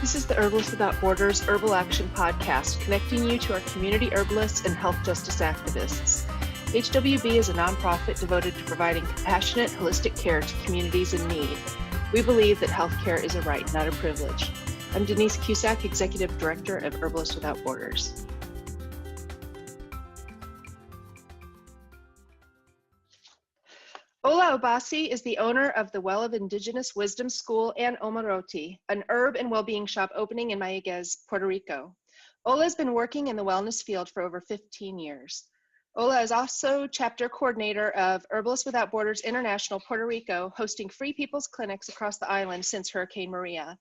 This is the Herbalists Without Borders Herbal Action Podcast, connecting you to our community herbalists and health justice activists. HWB is a nonprofit devoted to providing compassionate, holistic care to communities in need. We believe that healthcare is a right, not a privilege. I'm Denise Cusack, Executive Director of Herbalists Without Borders. Ola Obasi is the owner of the Well of Indigenous Wisdom School and Omaroti, an herb and well-being shop opening in Mayaguez, Puerto Rico. Ola has been working in the wellness field for over 15 years. Ola is also chapter coordinator of Herbalists Without Borders International Puerto Rico, hosting free people's clinics across the island since Hurricane Maria.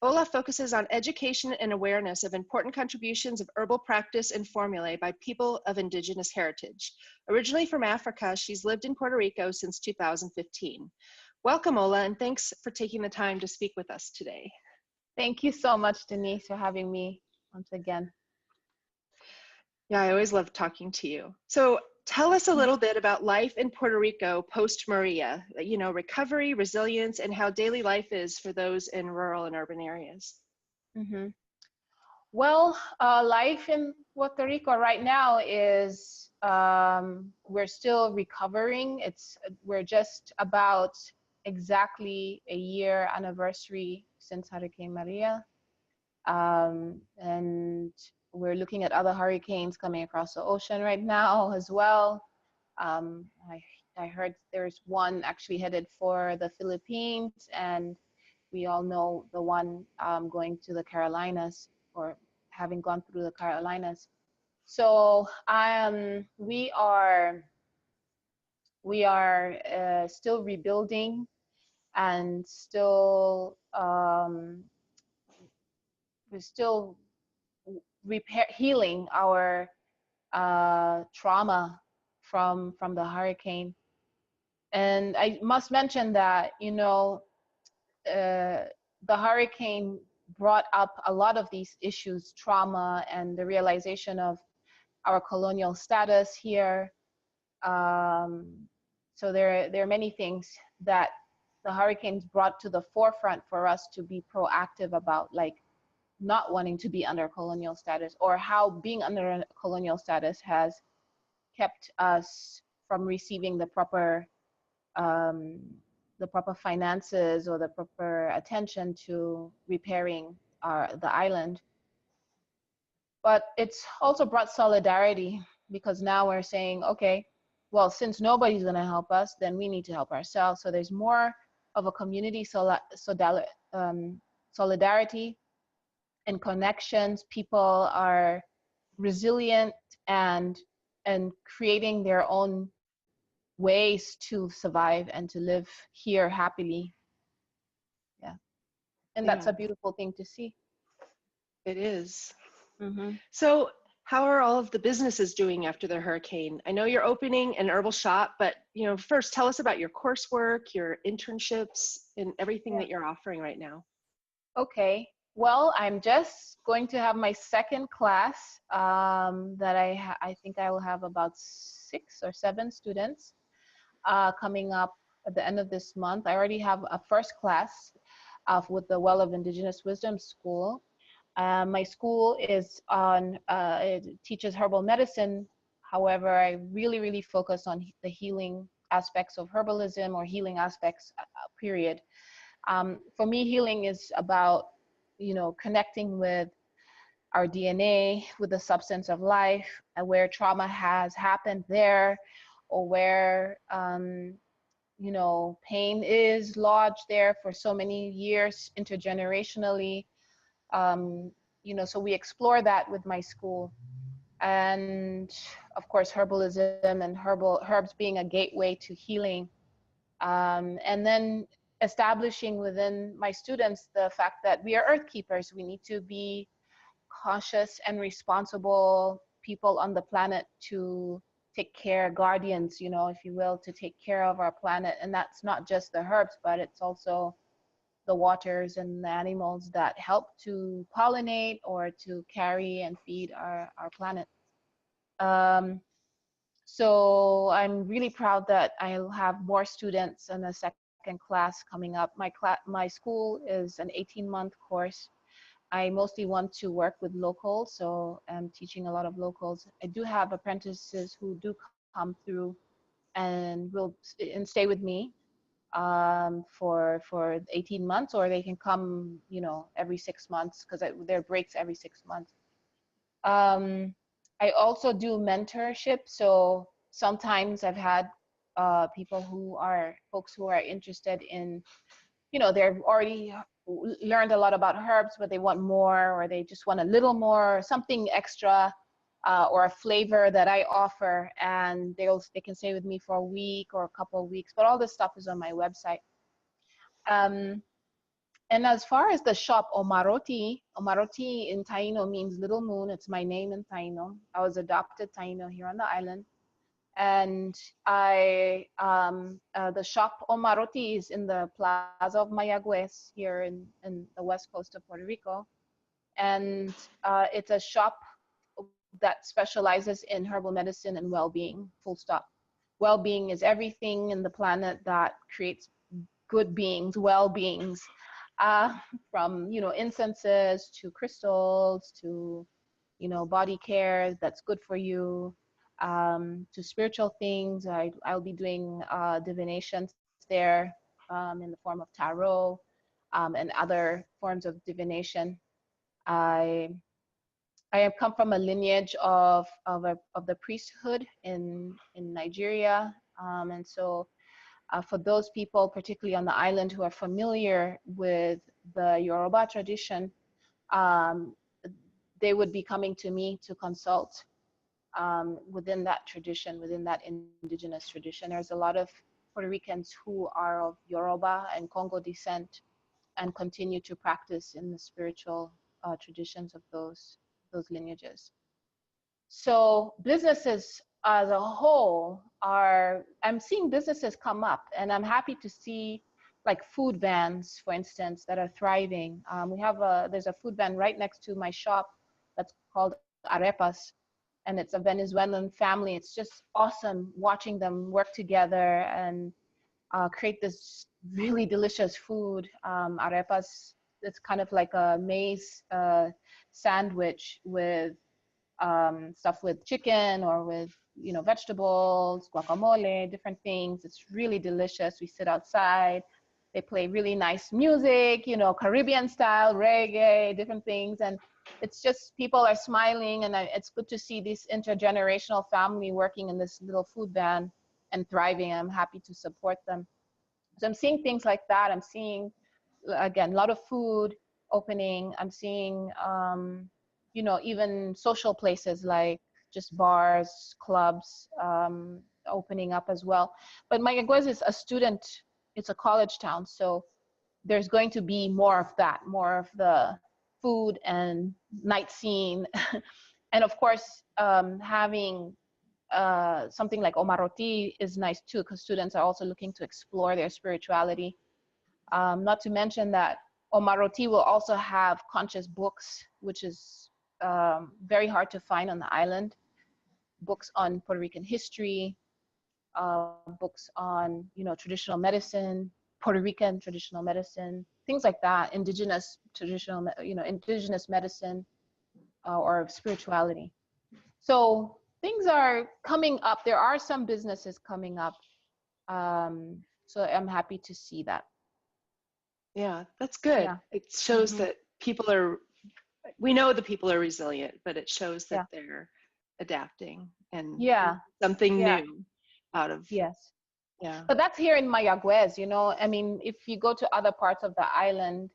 Ola focuses on education and awareness of important contributions of herbal practice and formulae by people of Indigenous heritage. Originally from Africa, she's lived in Puerto Rico since 2015. Welcome, Ola, and thanks for taking the time to speak with us today. Thank you so much, Denise, for having me once again. Yeah, I always love talking to you. So tell us a little bit about life in Puerto Rico post-Maria, recovery, resilience, and how daily life is for those in rural and urban areas. Mm-hmm. Well, life in Puerto Rico right now is, we're still recovering. We're just about exactly a year anniversary since Hurricane Maria. And we're looking at other hurricanes coming across the ocean right now as well. I heard there's one actually headed for the Philippines, and we all know the one going to the Carolinas, or having gone through the Carolinas. So we are still rebuilding and still we're still healing our trauma from the hurricane. And I must mention that the hurricane brought up a lot of these issues, trauma, and the realization of our colonial status here. So there are many things that the hurricanes brought to the forefront for us to be proactive about, like not wanting to be under colonial status, or how being under a colonial status has kept us from receiving the proper finances or the proper attention to repairing the island. But it's also brought solidarity, because now we're saying, okay, well, since nobody's going to help us, then we need to help ourselves. So there's more of a community solidarity and connections. People are resilient and creating their own ways to survive and to live here happily. Yeah. And that's a beautiful thing to see. It is. Mm-hmm. So how are all of the businesses doing after the hurricane? I know you're opening an herbal shop, but first tell us about your coursework, your internships, and everything that you're offering right now. Okay. Well, I'm just going to have my second class that I think I will have about 6 or 7 students coming up at the end of this month. I already have a first class with the Well of Indigenous Wisdom School. My school is it teaches herbal medicine. However, I really focus on the healing aspects of herbalism, or healing aspects, period. For me, healing is about connecting with our DNA, with the substance of life, and where trauma has happened there, or where pain is lodged there for so many years intergenerationally. So we explore that with my school. And of course, herbalism and herbs being a gateway to healing. And then establishing within my students the fact that we are earth keepers. We need to be cautious and responsible people on the planet to take care, guardians, if you will, to take care of our planet. And that's not just the herbs, but it's also the waters and the animals that help to pollinate or to carry and feed our planet. So I'm really proud that I'll have more students in a second class coming up. My school is an 18-month course, I mostly want to work with locals, so I'm teaching a lot of locals. I do have apprentices who do come through and stay with me for 18 months, or they can come, you know, every 6 months, because there are breaks every 6 months. Um, I also do mentorship, so sometimes I've had folks who are interested in, you know, they've already learned a lot about herbs, but they want more, or they just want a little more, something extra, or a flavor that I offer, and they can stay with me for a week or a couple of weeks. But all this stuff is on my website. Um, and as far as the shop, Omaroti in Taino means little moon. It's my name in Taino. I was adopted Taino here on the island. And the shop Omaroti is in the Plaza of Mayagüez here in the west coast of Puerto Rico. And it's a shop that specializes in herbal medicine and well-being, full stop. Well-being is everything in the planet that creates good beings, well-beings, from, you know, incenses to crystals to, you know, body care that's good for you, to spiritual things. I'll be doing divinations there, in the form of tarot, and other forms of divination. I I have come from a lineage of the priesthood in Nigeria, and so for those people, particularly on the island, who are familiar with the Yoruba tradition, um, they would be coming to me to consult within that tradition, within that indigenous tradition. There's a lot of Puerto Ricans who are of Yoruba and Congo descent and continue to practice in the spiritual traditions of those lineages. So businesses as a whole I'm seeing businesses come up, and I'm happy to see like food vans, for instance, that are thriving. There's a food van right next to my shop that's called Arepas, and it's a Venezuelan family. It's just awesome watching them work together and create this really delicious food. Arepas, it's kind of like a maize sandwich with stuff with chicken or with, you know, vegetables, guacamole, different things. It's really delicious. We sit outside. They play really nice music, you know, Caribbean style, reggae, different things. And it's just, people are smiling, and it's good to see this intergenerational family working in this little food van and thriving. I'm happy to support them. So I'm seeing things like that. I'm seeing, again, a lot of food opening. I'm seeing, you know, even social places like just bars, clubs, opening up as well. But Mayagüez is it's a college town. So there's going to be more of that, more of the food and night scene. And of course, having something like Omaroti is nice too, because students are also looking to explore their spirituality. Not to mention that Omaroti will also have conscious books, which is very hard to find on the island. Books on Puerto Rican history, books on, you know, traditional medicine, Puerto Rican traditional medicine, things like that, indigenous traditional, you know, indigenous medicine, or spirituality. So things are coming up. There are some businesses coming up. So I'm happy to see that. Yeah, that's good. Yeah. It shows Mm-hmm. that we know the people are resilient, but it shows that they're adapting and something Yeah. new out of, Yes. yeah. But that's here in Mayagüez, you know. I mean, if you go to other parts of the island,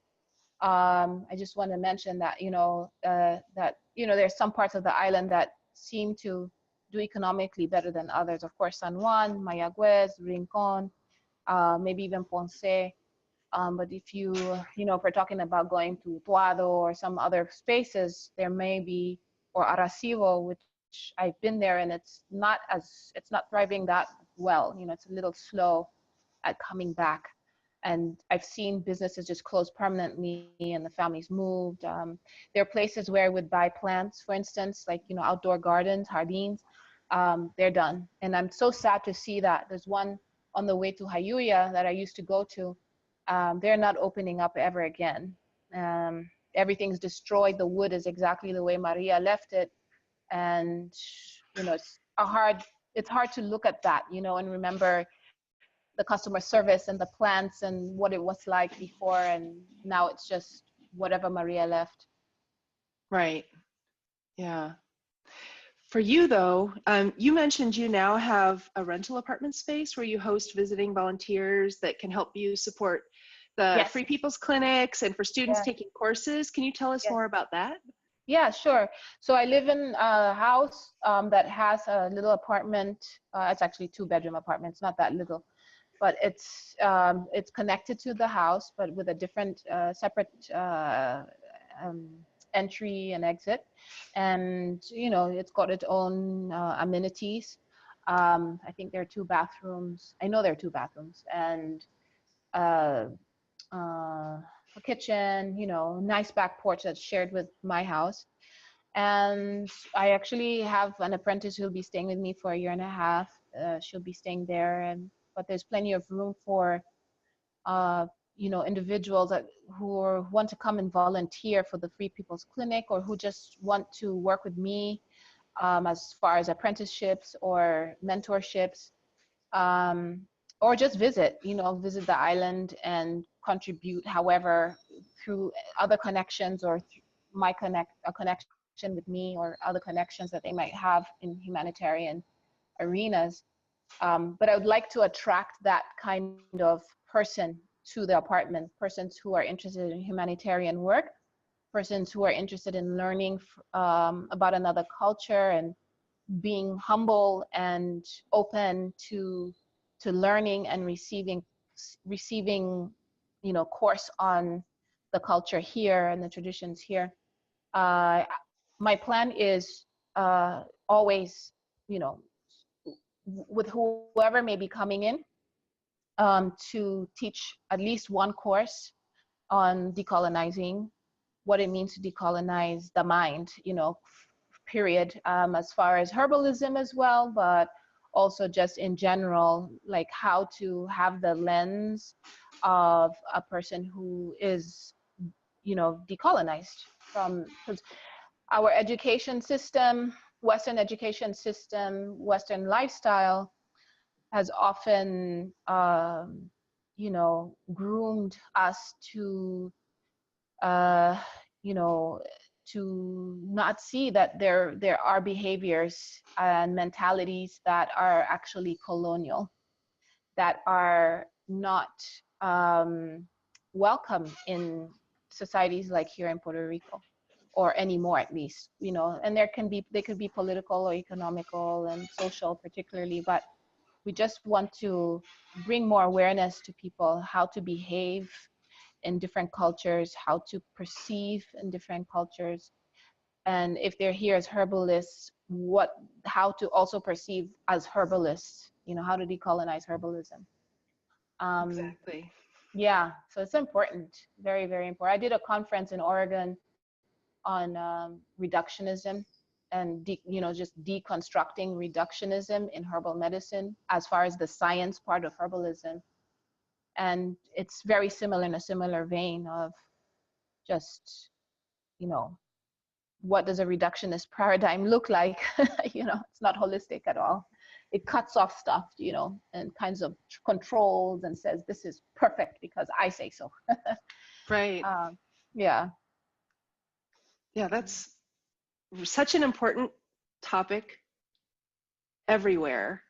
I just want to mention that, you know, there's some parts of the island that seem to do economically better than others. Of course, San Juan, Mayagüez, Rincon, maybe even Ponce. But if you know, if we're talking about going to Tuado or some other spaces, there may be, or Arecibo, which I've been there, and it's not thriving that well. You know, it's a little slow at coming back. And I've seen businesses just close permanently, and the families moved. There are places where I would buy plants, for instance, like, you know, outdoor gardens, jardins. They're done. And I'm so sad to see that. There's one on the way to Jayuya that I used to go to. They're not opening up ever again. everything's destroyed. The wood is exactly the way Maria left it. And, you know, it's hard to look at that, you know, and remember the customer service and the plants and what it was like before. And now it's just whatever Maria left. Right. Yeah. For you, though, you mentioned you now have a rental apartment space where you host visiting volunteers that can help you support the Yes. Free People's Clinics and for students Yeah. taking courses. Can you tell us Yes. more about that? Yeah, sure. So I live in a house that has a little apartment. It's actually 2-bedroom apartment. It's not that little, but it's connected to the house, but with a different separate um, entry and exit. And, you know, it's got its own amenities. I think there are 2 bathrooms. I know there are 2 bathrooms and uh, a kitchen, you know, nice back porch that's shared with my house. And I actually have an apprentice who'll be staying with me for a year and a half. She'll be staying there, but there's plenty of room for uh, you know, individuals who want to come and volunteer for the Free People's Clinic, or who just want to work with me as far as apprenticeships or mentorships, um, or just visit, you know, visit the island and contribute, however, through other connections or a connection with me or other connections that they might have in humanitarian arenas. But I would like to attract that kind of person to the apartment, persons who are interested in humanitarian work, persons who are interested in learning about another culture and being humble and open to learning and receiving, you know, course on the culture here and the traditions here. Uh, my plan is always, you know, with whoever may be coming in, to teach at least one course on decolonizing, what it means to decolonize the mind, you know, period, as far as herbalism as well, but also just in general, like how to have the lens of a person who is, you know, decolonized from, because our education system, Western education system, Western lifestyle has often, you know, groomed us to, uh, you know, to not see that there are behaviors and mentalities that are actually colonial, that are not welcome in societies like here in Puerto Rico, or anymore at least, you know. And they could be political or economical and social particularly, but we just want to bring more awareness to people how to behave in different cultures, how to perceive in different cultures, and if they're here as herbalists, how to also perceive as herbalists, you know, how to decolonize herbalism. Exactly. Yeah, so it's important, very, very important. I did a conference in Oregon on reductionism and you know, just deconstructing reductionism in herbal medicine as far as the science part of herbalism. And it's very similar, in a similar vein of just, you know, what does a reductionist paradigm look like? You know, it's not holistic at all. It cuts off stuff, you know, and kinds of controls and says, this is perfect because I say so. Right. Yeah. Yeah, that's such an important topic everywhere.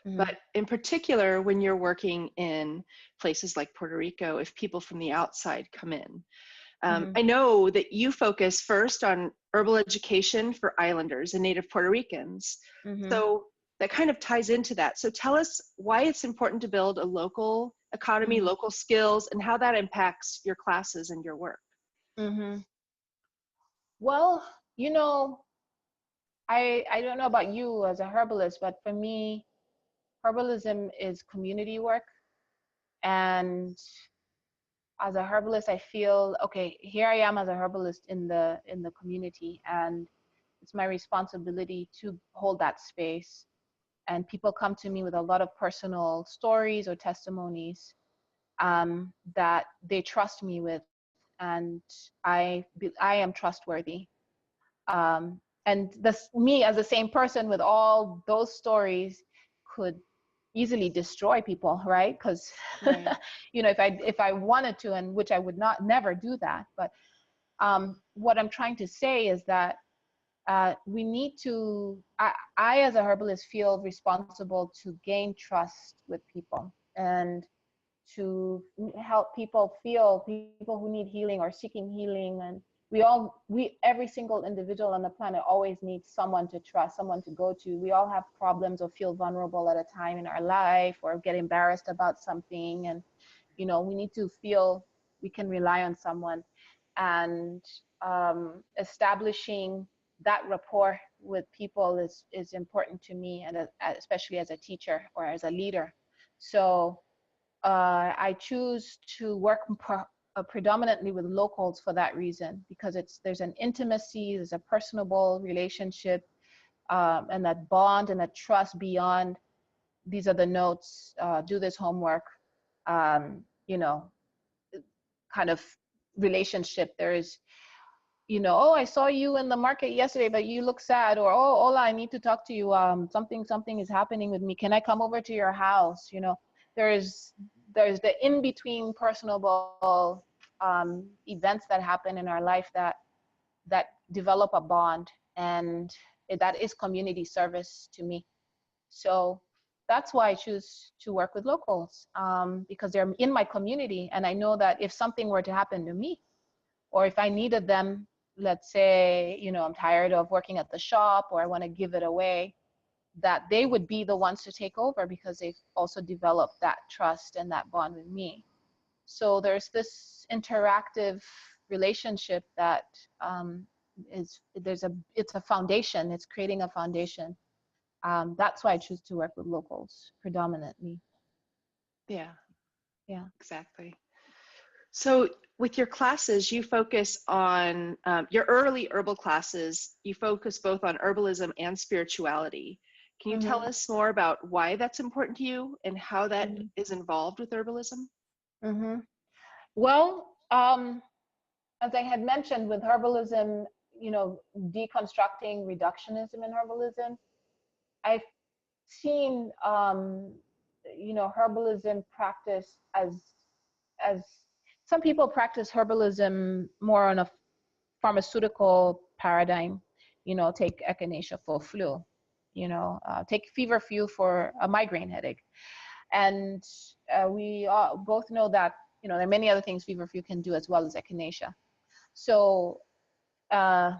Mm-hmm. But in particular, when you're working in places like Puerto Rico, if people from the outside come in, Mm-hmm. I know that you focus first on herbal education for islanders and native Puerto Ricans. Mm-hmm. So that kind of ties into that. So tell us why it's important to build a local economy, Mm-hmm. local skills, and how that impacts your classes and your work. Mm-hmm. Well, you know, I don't know about you as a herbalist, but for me, herbalism is community work. And as a herbalist, I feel, okay, here I am as a herbalist in the community, and it's my responsibility to hold that space. And people come to me with a lot of personal stories or testimonies that they trust me with. and I am trustworthy. And this, me as the same person with all those stories could easily destroy people, right? Because Right. you know, if I wanted to, and which I would never do that. But what I'm trying to say is that we need to, I as a herbalist feel responsible to gain trust with people and to help people feel, people who need healing or seeking healing. And every single individual on the planet always needs someone to trust, someone to go to. We all have problems or feel vulnerable at a time in our life or get embarrassed about something. And, you know, we need to feel we can rely on someone. And establishing that rapport with people is important to me, and especially as a teacher or as a leader. So I choose to work predominantly with locals for that reason, because there's an intimacy, there's a personable relationship, and that bond and that trust beyond, these are the notes, do this homework, you know, kind of relationship. There is, you know, oh, I saw you in the market yesterday, but you look sad. Or, oh, Ola, I need to talk to you. Something is happening with me. Can I come over to your house? You know, there's the in-between personable events that happen in our life that develop a bond, and that is community service to me. So that's why I choose to work with locals, because they're in my community, and I know that if something were to happen to me, or if I needed them, let's say, you know, I'm tired of working at the shop or I want to give it away, that they would be the ones to take over, because they've also developed that trust and that bond with me. So there's this interactive relationship that it's a foundation. It's creating a foundation. That's why I choose to work with locals predominantly. Yeah, Yeah. exactly. So with your classes, you focus on your early herbal classes, you focus both on herbalism and spirituality. Can you tell Mm-hmm. us more about why that's important to you and how that Mm-hmm. is involved with herbalism? Mm-hmm. Well, as I had mentioned with herbalism, you know, deconstructing reductionism in herbalism, I've seen, you know, herbalism practice as some people practice herbalism more on a pharmaceutical paradigm. You know, take echinacea for flu, you know, take feverfew for a migraine headache. And we both know that, you know, there are many other things feverfew can do as well as echinacea. So, uh,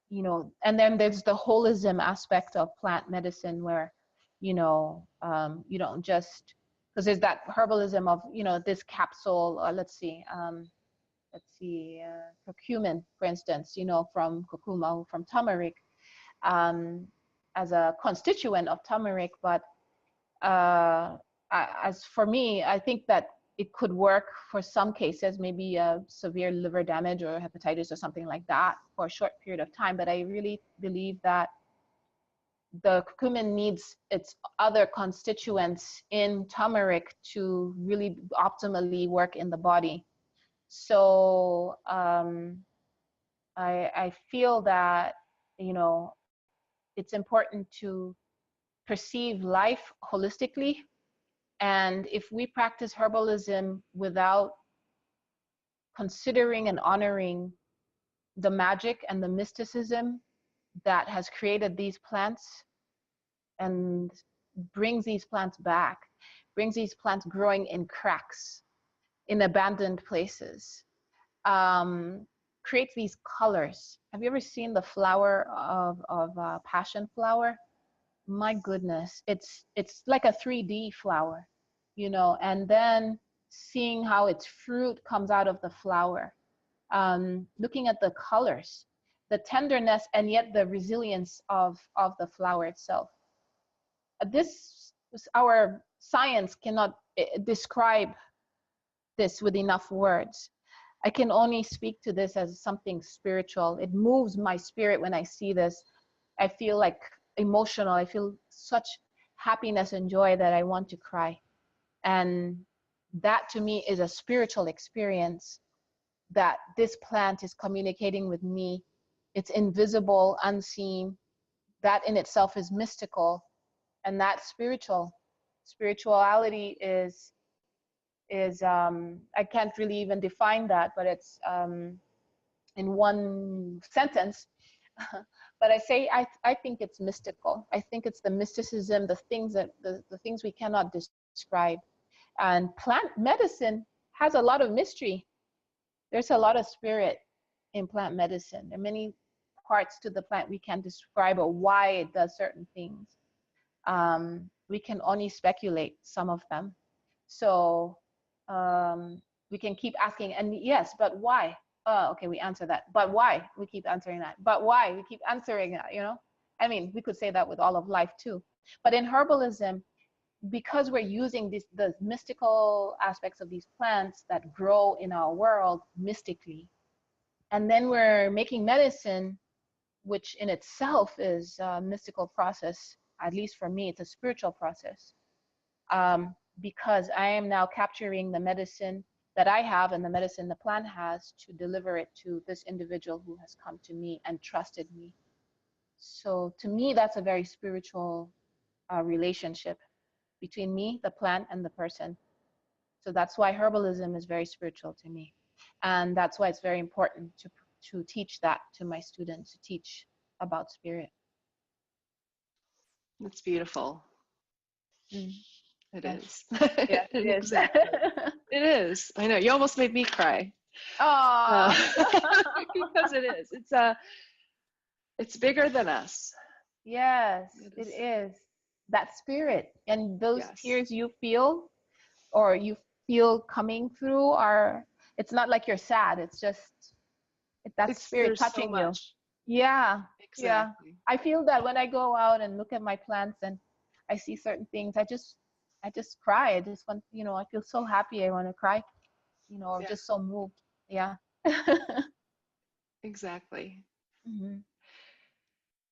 you know, and then there's the holism aspect of plant medicine where, you know, you don't just, because there's that herbalism of, you know, this capsule, curcumin, for instance, you know, from curcuma, from turmeric, as a constituent of turmeric. But as for me, I think that it could work for some cases, maybe severe liver damage or hepatitis or something like that for a short period of time. But I really believe that the curcumin needs its other constituents in turmeric to really optimally work in the body. So I feel that, you know, it's important to perceive life holistically. And if we practice herbalism without considering and honoring the magic and the mysticism that has created these plants and brings these plants back, brings these plants growing in cracks, in abandoned places, creates these colors. Have you ever seen the flower of passion flower? My goodness, it's like a 3D flower, you know, and then seeing how its fruit comes out of the flower, looking at the colors, the tenderness, and yet the resilience of the flower itself. Our science cannot describe this with enough words. I can only speak to this as something spiritual. It moves my spirit when I see this. I feel like emotional. I feel such happiness and joy that I want to cry. And that to me is a spiritual experience. that this plant is communicating with me. It's invisible, unseen. That in itself is mystical, and that's spiritual. Spirituality is I can't really even define that, but it's in one sentence. But I think it's mystical. I think it's the mysticism, the things that the things we cannot describe. And plant medicine has a lot of mystery. There's a lot of spirit in plant medicine. There are many parts to the plant we can't describe or why it does certain things. We can only speculate some of them. So we can keep asking, and yes, but why? Okay, we answer that. But why? We keep answering that. But why? We keep answering that, you know? I mean, we could say that with all of life too. But in herbalism, because we're using the mystical aspects of these plants that grow in our world mystically, and then we're making medicine, which in itself is a mystical process. At least for me, it's a spiritual process. Because I am now capturing the medicine that I have and the medicine the plant has to deliver it to this individual who has come to me and trusted me. So to me, that's a very spiritual relationship between me, the plant, and the person. So that's why herbalism is very spiritual to me. And that's why it's very important to teach that to my students, to teach about spirit. That's beautiful. Mm. It Yes. is. Yes, it is. Exactly. It is. I know. You almost made me cry. Oh. Because it is. It's bigger than us. Yes, it is. That spirit and those Yes. tears you feel or you feel coming through it's not like you're sad. It's just that spirit touching you. Yeah. Exactly. Yeah. I feel that when I go out and look at my plants and I see certain things, I just cry. I just want, I feel so happy. I want to cry, or just so moved. Yeah. Exactly. Mm-hmm.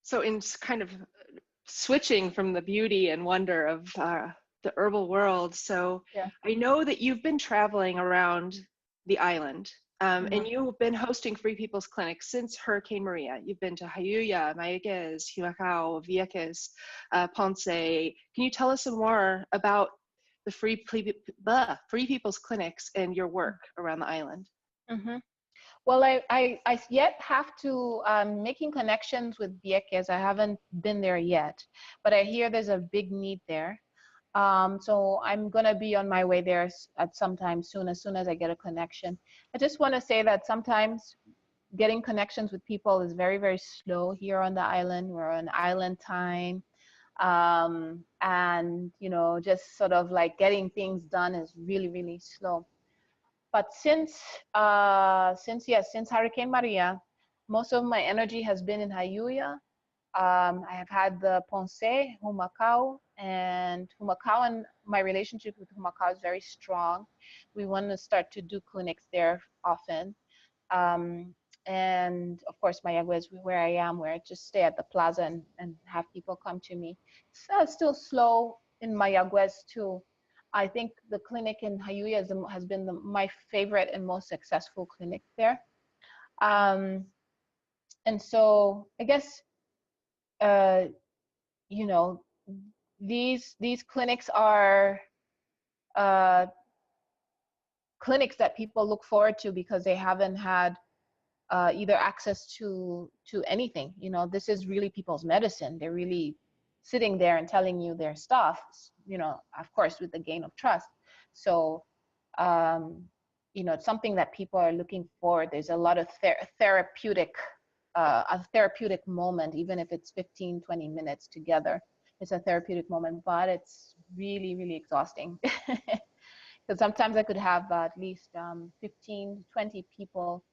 So in kind of switching from the beauty and wonder of the herbal world, so I know that you've been traveling around the island, and you've been hosting Free People's Clinics since Hurricane Maria. You've been to Jayuya, Mayaguez, Humacao, Vieques, Ponce. Can you tell us some more about the Free People's Clinics and your work around the island? Mm-hmm. Well, I yet have to, making connections with Vieques. I haven't been there yet, but I hear there's a big need there. So I'm going to be on my way there at some time soon, as soon as I get a connection. I just want to say that sometimes getting connections with people is very, very slow here on the island. We're on island time. And, just sort of like getting things done is really, really slow. But since Hurricane Maria, most of my energy has been in Jayuya. I have had the Ponce, Humacao, and my relationship with Humacao is very strong. We want to start to do clinics there often. And of course, Mayaguez, where I am, where I just stay at the plaza and have people come to me. It's still slow in Mayaguez too. I think the clinic in Jayuya has been my favorite and most successful clinic there. And so I guess, these clinics are clinics that people look forward to because they haven't had either access to anything. This is really people's medicine. They're really sitting there and telling you their stuff, of course, with the gain of trust. So, it's something that people are looking for. There's a lot of therapeutic moment, even if it's 15, 20 minutes together. It's a therapeutic moment, but it's really, really exhausting. Because sometimes I could have at least 15, 20 people,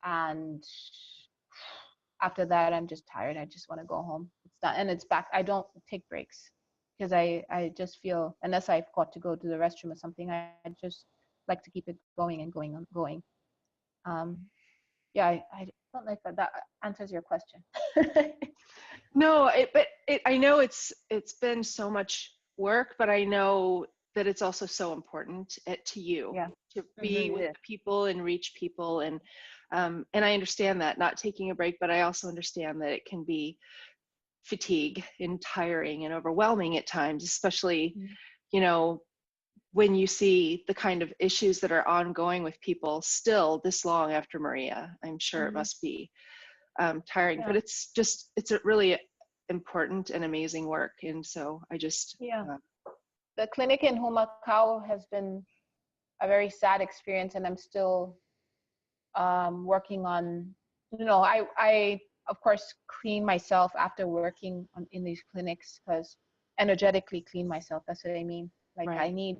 and after that, I'm just tired. I just want to go home. It's done, and it's back. I don't take breaks because I just feel, unless I've got to go to the restroom or something, I just like to keep it going and going and going. Yeah, I don't like that. That answers your question. No, I know it's been so much work, but I know that it's also so important to you Yeah. to be with the people and reach people. And I understand that, not taking a break, but I also understand that it can be fatigue and tiring and overwhelming at times, especially, you know, when you see the kind of issues that are ongoing with people still this long after Maria. I'm sure it must be tiring, but it's a really important and amazing work. And so I just the clinic in Humacao has been a very sad experience, and I'm still working on, you know, I of course clean myself after working in these clinics, because energetically clean myself, that's what I mean. Like I need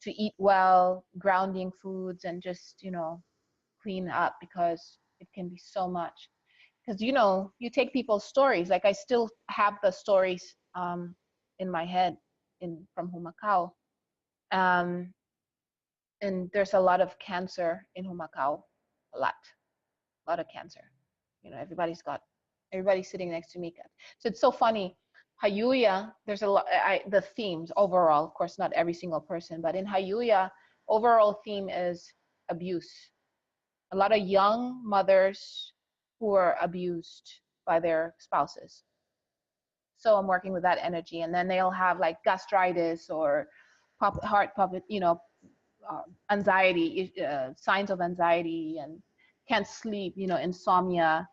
to eat well, grounding foods, and just, you know, clean up, because it can be so much. Because, you know, you take people's stories, like I still have the stories in my head from Humacao. And there's a lot of cancer in Humacao, a lot of cancer. You know, everybody's sitting next to me. So it's so funny. Hayuya, there's a lot, the themes overall, of course, not every single person, but in Hayuya, overall theme is abuse. A lot of young mothers who are abused by their spouses. So I'm working with that energy. And then they'll have like gastritis or heart puppet, you know, anxiety, signs of anxiety, and can't sleep, you know, insomnia.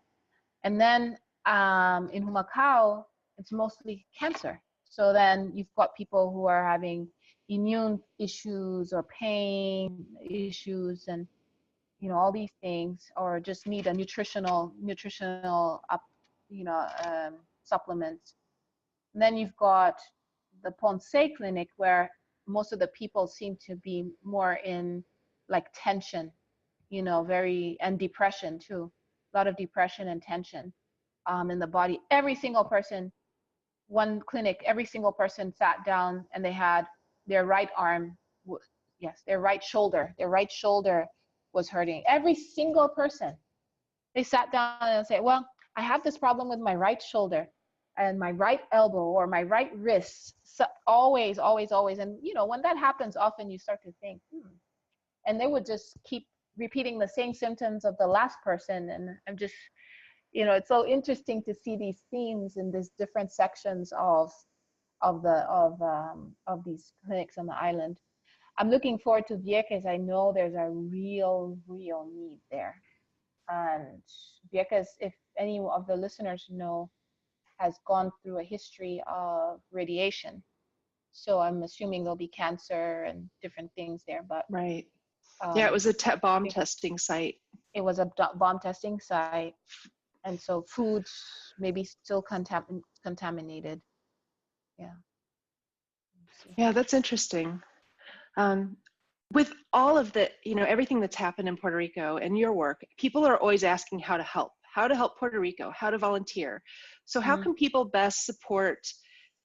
And then in Humacao, it's mostly cancer. So then you've got people who are having immune issues or pain issues, and, you know, all these things, or just need a nutritional up, you know, supplements. And then you've got the Ponce clinic, where most of the people seem to be more in like tension, you know, and depression too. A lot of depression and tension in the body. Every single person, one clinic, every single person sat down and they had their right arm, their right shoulder was hurting. Every single person. They sat down and said, well, I have this problem with my right shoulder and my right elbow or my right wrist. So always. And, you know, when that happens, often you start to think, and they would just keep repeating the same symptoms of the last person. And I'm just, you know, it's so interesting to see these themes in these different sections of these clinics on the island. I'm looking forward to Vieques. I know there's a real need there. And Vieques, if any of the listeners know, has gone through a history of radiation. So I'm assuming there'll be cancer and different things there. But yeah, it was a bomb testing site. It was a bomb testing site, and so foods maybe still contaminated. Yeah, that's interesting. With all of the, you know, everything that's happened in Puerto Rico and your work, people are always asking how to help Puerto Rico, how to volunteer. So how can people best support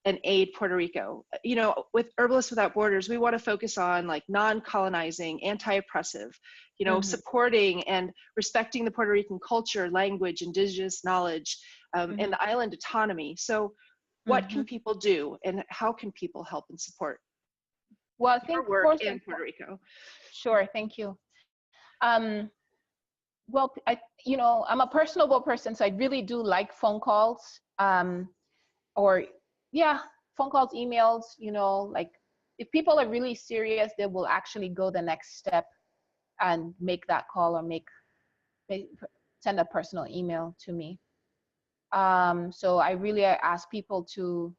and aid Puerto Rico? You know, with Herbalists Without Borders, we want to focus on like non-colonizing, anti-oppressive, you know, supporting and respecting the Puerto Rican culture, language, indigenous knowledge, and the island autonomy. So what can people do, and how can people help and support? Well, I think work in Puerto Rico. Sure, thank you. Well, you know, I'm a personable person, so I really do like phone calls, phone calls, emails. You know, like if people are really serious, they will actually go the next step and make that call or send a personal email to me. So I really ask people to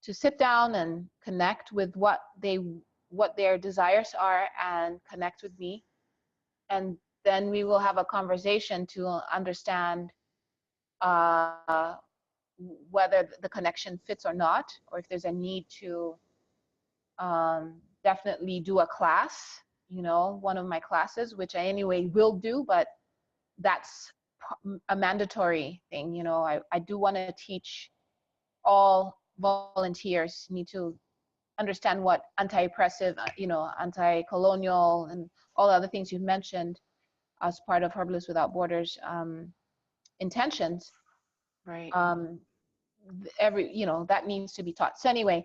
sit down and connect with what their desires are, and connect with me, and then we will have a conversation to understand whether the connection fits or not, or if there's a need to definitely do a class, you know, one of my classes, which I anyway will do, but that's a mandatory thing. You know, I do want to teach all volunteers need to understand what anti-oppressive, you know, anti-colonial, and all the other things you've mentioned as part of Herbalists Without Borders intentions. Right. You know, that needs to be taught. So anyway,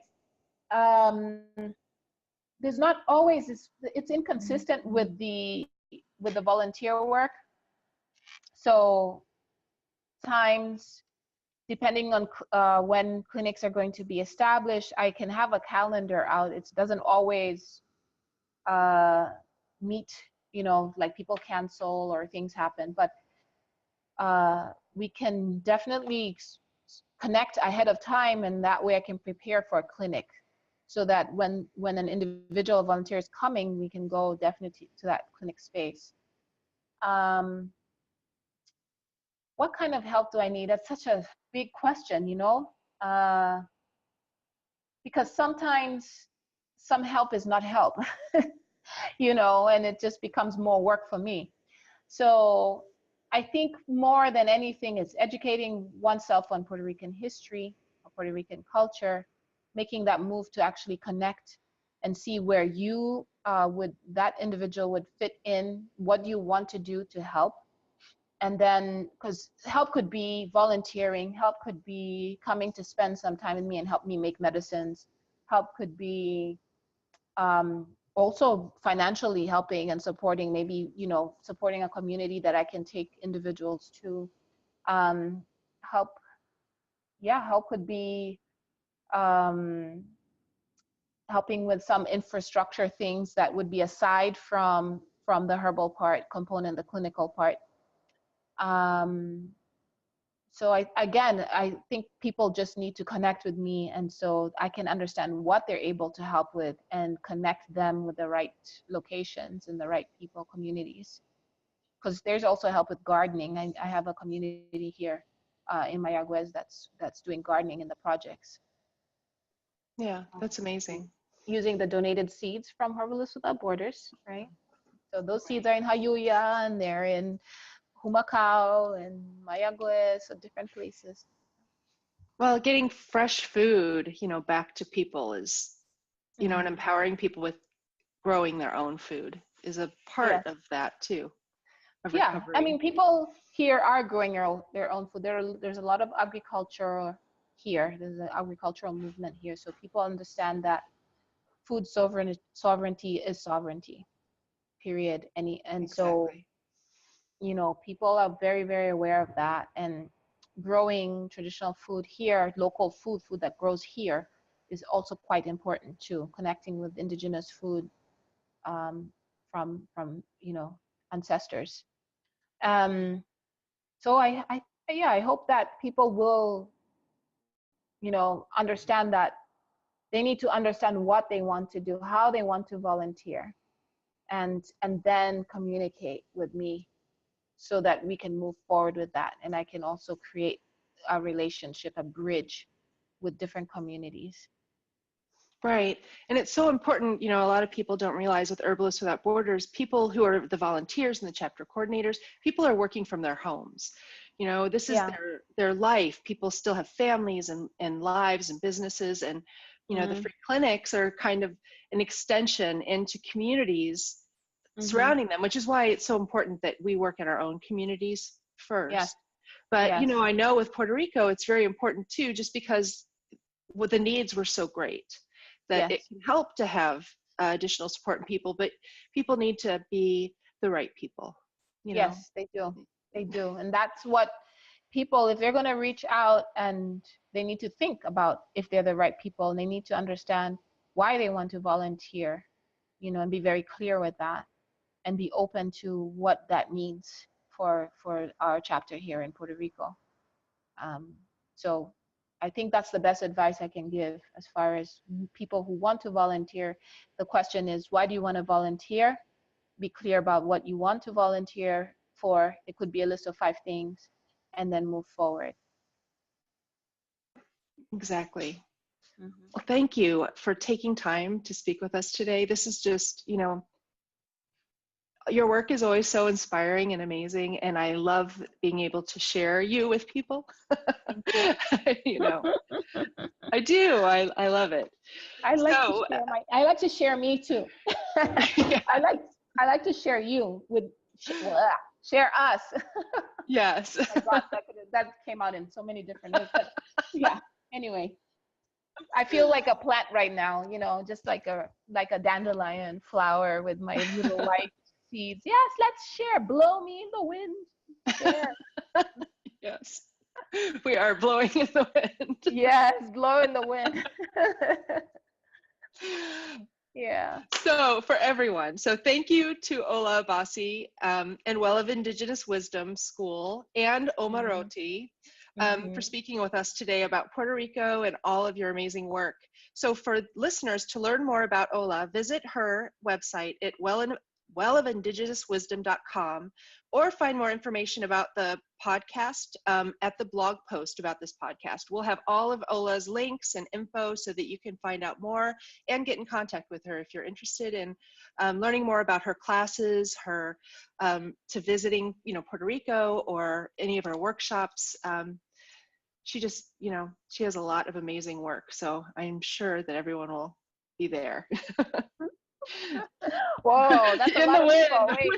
there's not always, it's inconsistent with the volunteer work. So times, depending on when clinics are going to be established, I can have a calendar out. It doesn't always meet, you know, like people cancel or things happen, but we can definitely connect ahead of time, and that way I can prepare for a clinic, so that when an individual volunteer is coming, we can go definitely to that clinic space. What kind of help do I need? That's such a big question, you know, because sometimes some help is not help, you know, and it just becomes more work for me. So I think more than anything, it's educating oneself on Puerto Rican history, or Puerto Rican culture, making that move to actually connect and see where you that individual would fit in, what you want to do to help. And then, because help could be volunteering, help could be coming to spend some time with me and help me make medicines. Help could be also financially helping and supporting, maybe, you know, supporting a community that I can take individuals to. Help could be helping with some infrastructure things that would be aside from the herbal part component, the clinical part. So I think people just need to connect with me, and so I can understand what they're able to help with and connect them with the right locations and the right people, communities. Because there's also help with gardening. I have a community here in Mayagüez that's doing gardening in the projects. Yeah, that's amazing. Using the donated seeds from Herbalists Without Borders, right? So those seeds are in Jayuya, and they're in Humacao and Mayagüez, so different places. Well, getting fresh food, you know, back to people is, you know, and empowering people with growing their own food is a part of that too. Of recovery. I mean, people here are growing their own food. There's a lot of agriculture here. There's an agricultural movement here, so people understand that food sovereignty is sovereignty, period. So, you know, people are very, very aware of that, and growing traditional food here, local food that grows here, is also quite important too. Connecting with indigenous food from you know, ancestors. So I hope that people will, you know, understand that they need to understand what they want to do, how they want to volunteer, and then communicate with me so that we can move forward with that. And I can also create a relationship, a bridge with different communities. Right. And it's so important, you know, a lot of people don't realize with Herbalists Without Borders, people who are the volunteers and the chapter coordinators, people are working from their homes. You know, this is their life. People still have families and lives and businesses. And, you know, the free clinics are kind of an extension into communities surrounding them, which is why it's so important that we work in our own communities first. Yes. But, you know, I know with Puerto Rico, it's very important too, just because the needs were so great that it can help to have additional support in people, but people need to be the right people. You know? Yes, they do. They do. And that's what people, if they're going to reach out, and they need to think about if they're the right people, and they need to understand why they want to volunteer, you know, and be very clear with that, and be open to what that means for our chapter here in Puerto Rico. So I think that's the best advice I can give as far as people who want to volunteer. The question is, why do you want to volunteer? Be clear about what you want to volunteer for. It could be a list of 5 things, and then move forward. Exactly. Well, thank you for taking time to speak with us today. This is just, you know, your work is always so inspiring and amazing, and I love being able to share you with people. You know, I do. I love it. I like to share me too. I like to share you with share us. Yes. Oh my God, that came out in so many different ways. But yeah. Anyway. I feel like a plant right now, just like a dandelion flower with my little white seeds. Yes, let's share. Blow me in the wind. Share. Yes, we are blowing in the wind. Yes, blow in the wind. Yeah. So for everyone, so thank you to Ola Obasi and Well of Indigenous Wisdom School and Omaroti for speaking with us today about Puerto Rico and all of your amazing work. So for listeners, to learn more about Ola, visit her website at wellofindigenouswisdom.com, or find more information about the podcast at the blog post about this podcast. We'll have all of Ola's links and info so that you can find out more and get in contact with her if you're interested in learning more about her classes, her to visiting, Puerto Rico, or any of her workshops. She just, she has a lot of amazing work. So I'm sure that everyone will be there. Whoa, that's a lot of people. Wait.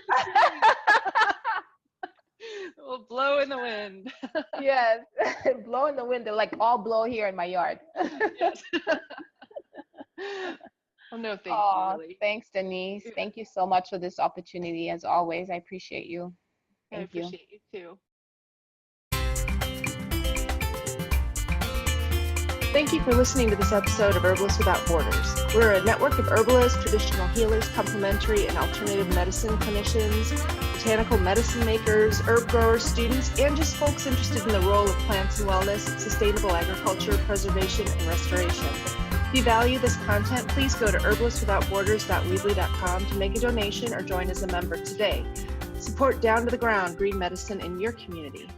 We'll blow in the wind. Yes, blow in the wind. They're like all blow here in my yard. Yes. Well, no, thank you, really. Thanks, Denise. Yeah. Thank you so much for this opportunity. As always, I appreciate you. Thank you. I appreciate you too. Thank you for listening to this episode of Herbalists Without Borders. We're a network of herbalists, traditional healers, complementary and alternative medicine clinicians, botanical medicine makers, herb growers, students, and just folks interested in the role of plants and wellness, sustainable agriculture, preservation, and restoration. If you value this content, please go to herbalistwithoutborders.weebly.com to make a donation or join as a member today. Support down to the ground green medicine in your community.